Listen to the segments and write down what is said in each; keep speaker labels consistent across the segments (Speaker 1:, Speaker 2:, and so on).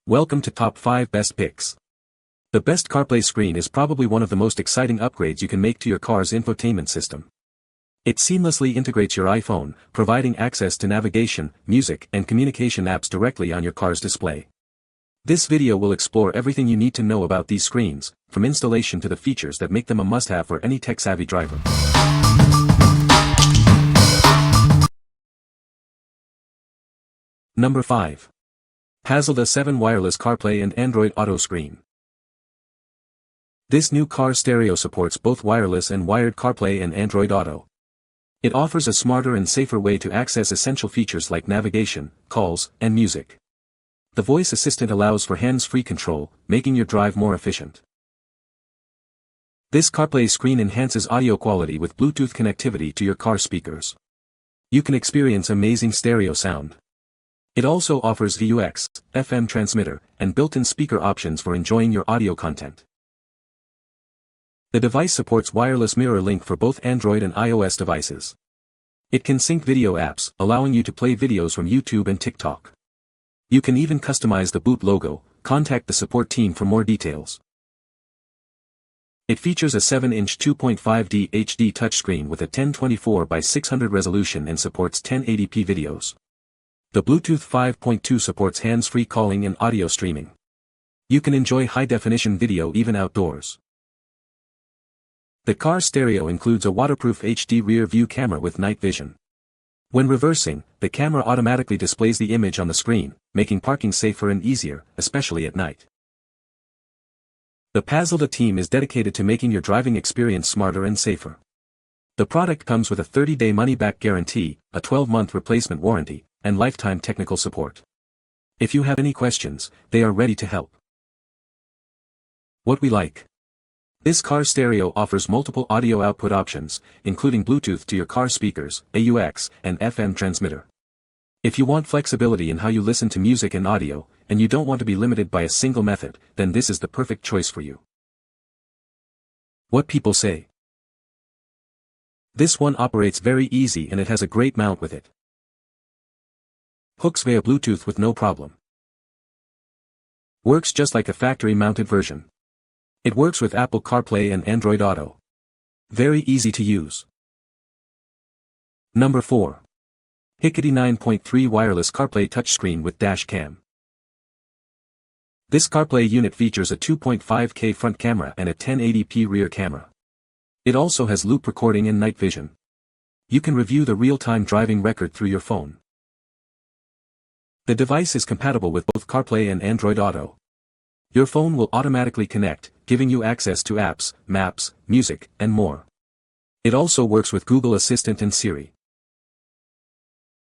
Speaker 1: Welcome to Top 5 Best Picks. The best CarPlay screen is probably one of the most exciting upgrades you can make to your car's infotainment system. It seamlessly integrates your iPhone, providing access to navigation, music, and communication apps directly on your car's display. This video will explore everything you need to know about these screens, from installation to the features that make them a must-have for any tech-savvy driver. Number 5. PASLDA 7 Wireless CarPlay and Android Auto Screen. This new car stereo supports both wireless and wired CarPlay and Android Auto. It offers a smarter and safer way to access essential features like navigation, calls, and music. The voice assistant allows for hands-free control, making your drive more efficient. This CarPlay screen enhances audio quality with Bluetooth connectivity to your car speakers. You can experience amazing stereo sound. It also offers VUX, FM transmitter, and built-in speaker options for enjoying your audio content. The device supports wireless mirror link for both Android and iOS devices. It can sync video apps, allowing you to play videos from YouTube and TikTok. You can even customize the boot logo. Contact the support team for more details. It features a 7-inch 2.5D HD touchscreen with a 1024 by 600 resolution and supports 1080p videos. The Bluetooth 5.2 supports hands-free calling and audio streaming. You can enjoy high-definition video even outdoors. The car stereo includes a waterproof HD rear-view camera with night vision. When reversing, the camera automatically displays the image on the screen, making parking safer and easier, especially at night. The PASLDA team is dedicated to making your driving experience smarter and safer. The product comes with a 30-day money-back guarantee, a 12-month replacement warranty, and lifetime technical support. If you have any questions, they are ready to help. What we like. This car stereo offers multiple audio output options, including Bluetooth to your car speakers, AUX, and FM transmitter. If you want flexibility in how you listen to music and audio, and you don't want to be limited by a single method, then this is the perfect choice for you. What people say. This one operates very easy and it has a great mount with it. Hooks via Bluetooth with no problem. Works just like a factory-mounted version. It works with Apple CarPlay and Android Auto. Very easy to use. Number 4. Hikity 9.3 Wireless CarPlay Touchscreen with Dash Cam. This CarPlay unit features a 2.5K front camera and a 1080p rear camera. It also has loop recording and night vision. You can review the real-time driving record through your phone. The device is compatible with both CarPlay and Android Auto. Your phone will automatically connect, giving you access to apps, maps, music, and more. It also works with Google Assistant and Siri.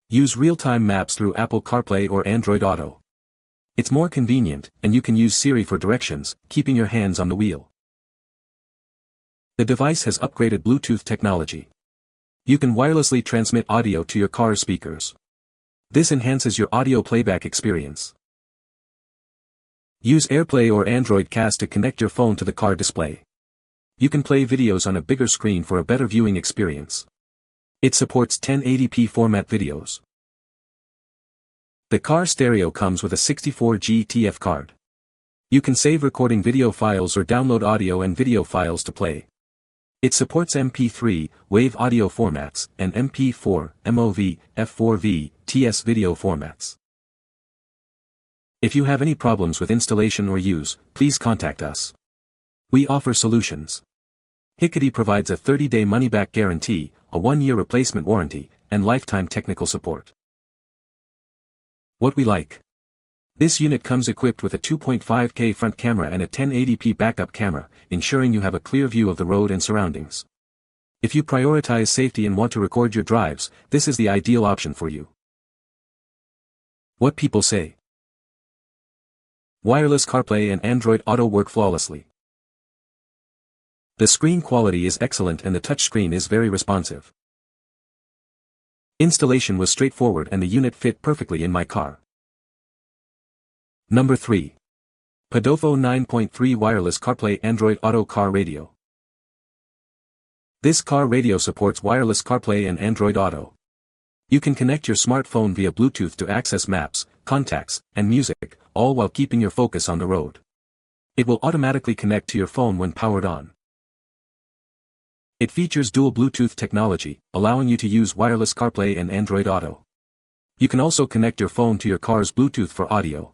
Speaker 1: Use real-time maps through Apple CarPlay or Android Auto. It's more convenient, and you can use Siri for directions, keeping your hands on the wheel. The device has upgraded Bluetooth technology. You can wirelessly transmit audio to your car's speakers. This enhances your audio playback experience. Use AirPlay or Android Cast to connect your phone to the car display. You can play videos on a bigger screen for a better viewing experience. It supports 1080p format videos. The car stereo comes with a 64G TF card. You can save recording video files or download audio and video files to play. It supports MP3, WAV audio formats, and MP4, MOV, F4V, TS video formats. If you have any problems with installation or use, please contact us. We offer solutions. Hikity provides a 30-day money-back guarantee, a 1-year replacement warranty, and lifetime technical support. What we like. This unit comes equipped with a 2.5K front camera and a 1080p backup camera, ensuring you have a clear view of the road and surroundings. If you prioritize safety and want to record your drives, this is the ideal option for you. What people say. Wireless CarPlay and Android Auto work flawlessly. The screen quality is excellent and the touchscreen is very responsive. Installation was straightforward and the unit fit perfectly in my car. Number 3. Podofo 9.3 Wireless CarPlay Android Auto Car Radio. This car radio supports wireless CarPlay and Android Auto. You can connect your smartphone via Bluetooth to access maps, contacts, and music, all while keeping your focus on the road. It will automatically connect to your phone when powered on. It features dual Bluetooth technology, allowing you to use wireless CarPlay and Android Auto. You can also connect your phone to your car's Bluetooth for audio.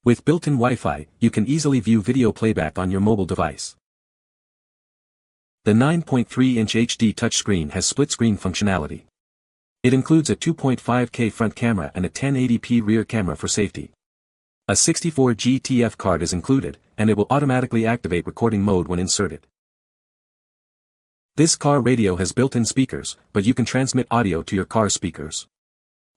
Speaker 1: With built-in Wi-Fi, you can easily view video playback on your mobile device. The 9.3-inch HD touchscreen has split-screen functionality. It includes a 2.5K front camera and a 1080p rear camera for safety. A 64G TF card is included, and it will automatically activate recording mode when inserted. This car radio has built-in speakers, but you can transmit audio to your car speakers.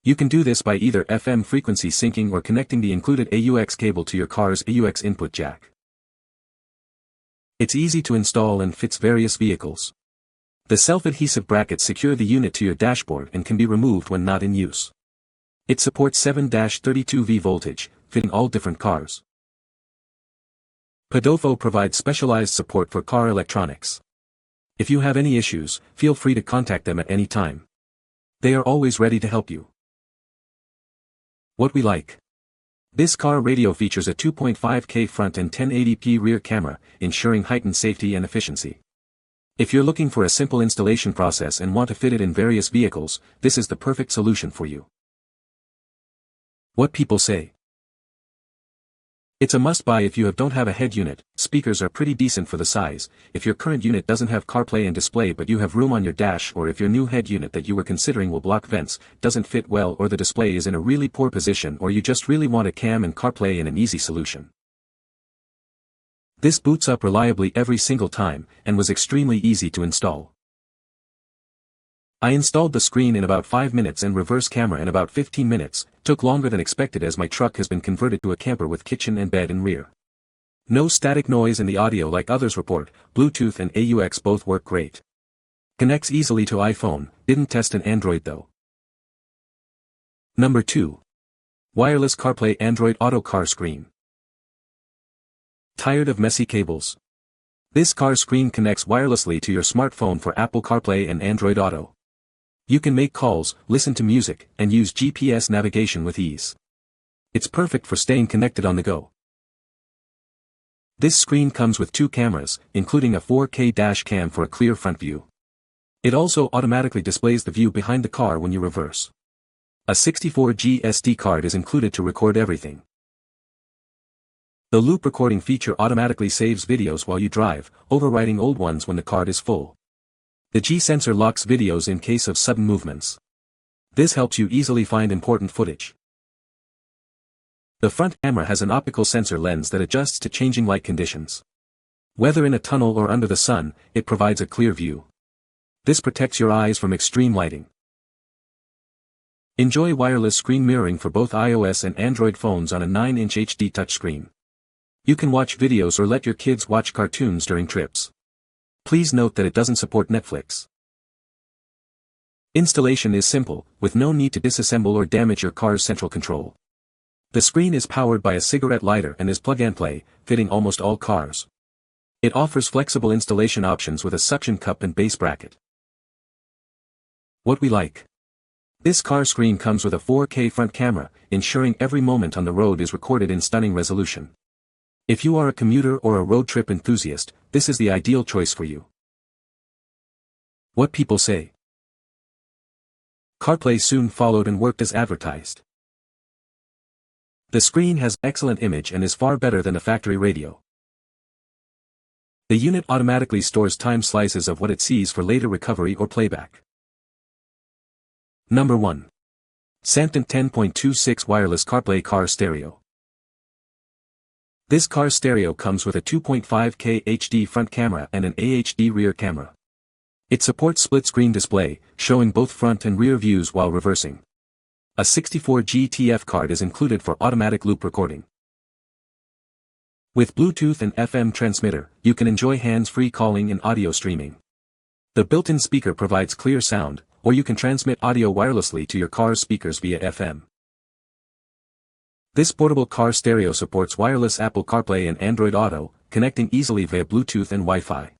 Speaker 1: You can do this by either FM frequency syncing or connecting the included AUX cable to your car's AUX input jack. It's easy to install and fits various vehicles. The self-adhesive brackets secure the unit to your dashboard and can be removed when not in use. It supports 7-32V voltage, fitting all different cars. Podofo provides specialized support for car electronics. If you have any issues, feel free to contact them at any time. They are always ready to help you. What we like. This car radio features a 2.5K front and 1080p rear camera, ensuring heightened safety and efficiency. If you're looking for a simple installation process and want to fit it in various vehicles, this is the perfect solution for you. What people say. It's a must-buy if you don't have a head unit. Speakers are pretty decent for the size. If your current unit doesn't have CarPlay and display but you have room on your dash, or if your new head unit that you were considering will block vents, doesn't fit well, or the display is in a really poor position, or you just really want a cam and CarPlay in an easy solution. This boots up reliably every single time, and was extremely easy to install. I installed the screen in about 5 minutes and reverse camera in about 15 minutes, took longer than expected as my truck has been converted to a camper with kitchen and bed and rear. No static noise in the audio like others report. Bluetooth and AUX both work great. Connects easily to iPhone, didn't test an Android though. Number 2. Wireless CarPlay Android Auto car screen. Tired of messy cables? This car screen connects wirelessly to your smartphone for Apple CarPlay and Android Auto. You can make calls, listen to music, and use GPS navigation with ease. It's perfect for staying connected on the go. This screen comes with 2 cameras, including a 4K dash cam for a clear front view. It also automatically displays the view behind the car when you reverse. A 64G SD card is included to record everything. The loop recording feature automatically saves videos while you drive, overwriting old ones when the card is full. The G sensor locks videos in case of sudden movements. This helps you easily find important footage. The front camera has an optical sensor lens that adjusts to changing light conditions. Whether in a tunnel or under the sun, it provides a clear view. This protects your eyes from extreme lighting. Enjoy wireless screen mirroring for both iOS and Android phones on a 9-inch HD touchscreen. You can watch videos or let your kids watch cartoons during trips. Please note that it doesn't support Netflix. Installation is simple, with no need to disassemble or damage your car's central control. The screen is powered by a cigarette lighter and is plug-and-play, fitting almost all cars. It offers flexible installation options with a suction cup and base bracket. What we like. This car screen comes with a 4K front camera, ensuring every moment on the road is recorded in stunning resolution. If you are a commuter or a road trip enthusiast, this is the ideal choice for you. What people say. CarPlay soon followed and worked as advertised. The screen has excellent image and is far better than a factory radio. The unit automatically stores time slices of what it sees for later recovery or playback. Number 1. SANPTENT 10.26 Wireless CarPlay Car Stereo. This car stereo comes with a 2.5K HD front camera and an AHD rear camera. It supports split-screen display, showing both front and rear views while reversing. A 64G TF card is included for automatic loop recording. With Bluetooth and FM transmitter, you can enjoy hands-free calling and audio streaming. The built-in speaker provides clear sound, or you can transmit audio wirelessly to your car's speakers via FM. This portable car stereo supports wireless Apple CarPlay and Android Auto, connecting easily via Bluetooth and Wi-Fi.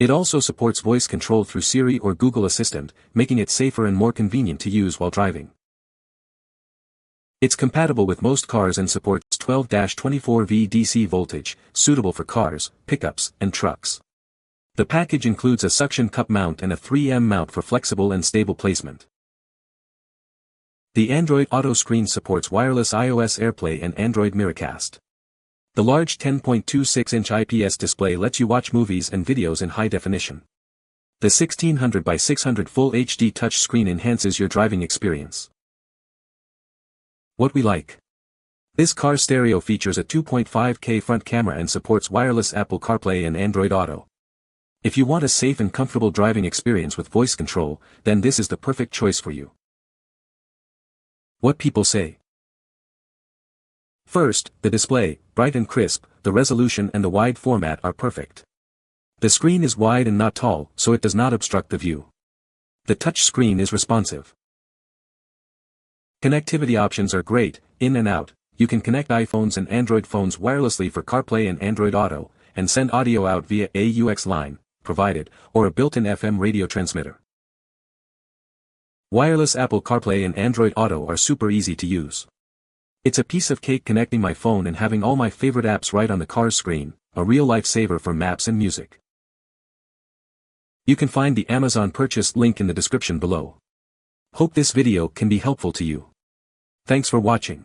Speaker 1: It also supports voice control through Siri or Google Assistant, making it safer and more convenient to use while driving. It's compatible with most cars and supports 12-24V DC voltage, suitable for cars, pickups, and trucks. The package includes a suction cup mount and a 3M mount for flexible and stable placement. The Android Auto screen supports wireless iOS AirPlay and Android Miracast. The large 10.26-inch IPS display lets you watch movies and videos in high definition. The 1600 by 600 Full HD touch screen enhances your driving experience. What we like. This car stereo features a 2.5K front camera and supports wireless Apple CarPlay and Android Auto. If you want a safe and comfortable driving experience with voice control, then this is the perfect choice for you. What people say. First, the display, bright and crisp, the resolution and the wide format are perfect. The screen is wide and not tall, so it does not obstruct the view. The touch screen is responsive. Connectivity options are great, in and out. You can connect iPhones and Android phones wirelessly for CarPlay and Android Auto, and send audio out via AUX line, provided, or a built-in FM radio transmitter. Wireless Apple CarPlay and Android Auto are super easy to use. It's a piece of cake connecting my phone and having all my favorite apps right on the car's screen, a real lifesaver for maps and music. You can find the Amazon purchase link in the description below. Hope this video can be helpful to you. Thanks for watching.